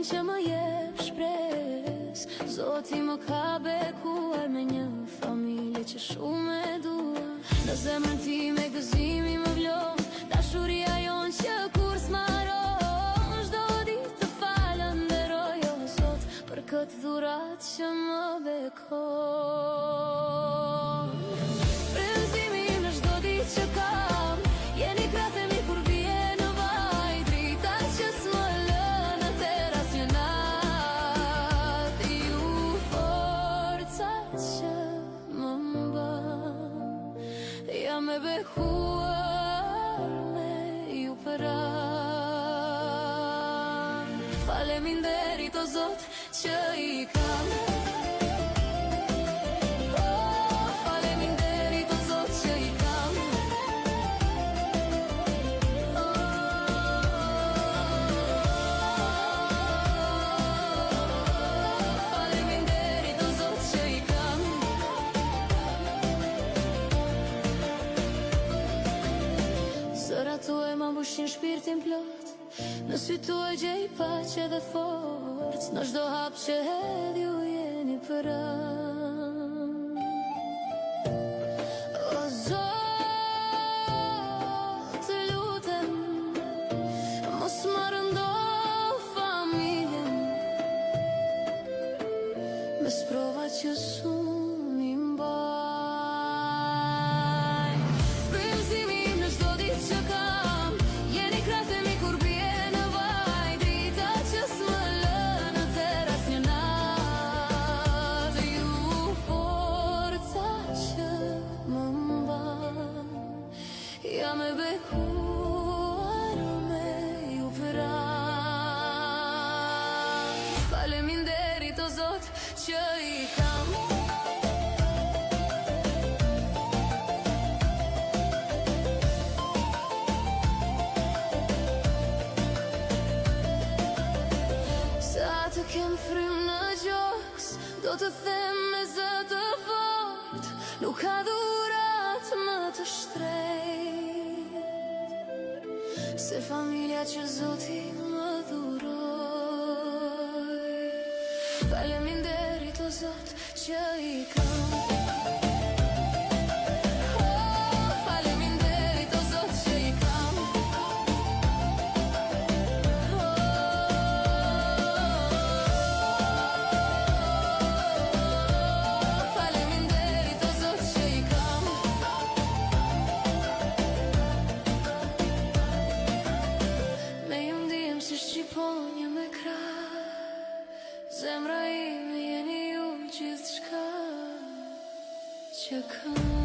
që më jep shpres. Zoti më ka bekuar me një familje që shumë e dua. Në zemrën time gëzimi më vlon, dashuria jon që kur s'maron. Çdo ditë të falenderoj o Zot për këtë dhuratë që më bekon. Frymëzimi im në çdo ditë që kam, jeni krahët e mi kur bie në vaj. Drita që s'më lën atëherë asnjë natë. Ju forca që më mban, jam e bekuar me ju pranë. Faleminderit o Zot që i kam. Faleminderit o Zot që i kam. Faleminderit o Zot që i kam. Zërat tuaj ma mbushin shpirtin plot, në sy tuaj gjej paqe dhe forcë. Në çdo hap që hedh ju jeni pranë. O Zot, të lutem, mos më rëndo familjen me sprova që suni mbaj. Frymëzimi im në çdo ditë që kam, jeni krahët e mi kur bie në vaj. Drita që s'më lën atëherë asnjë natë. Ju forca që më mban, jam e bekuar me ju pranë. Faleminderit o Zot që i kam. Sa të kem frymë në gjoks, do të them me zë të fort, nuk ka dhurat më të shtrenjtë se familja që Zoti më dhuroi. Faleminderit o Zot që i kam. Faleminderit o Zot që i kam. Faleminderit o Zot që i kam. Me ju ndihem si shqiponja me krah, zemra ime jeni ju gjithçka që kam.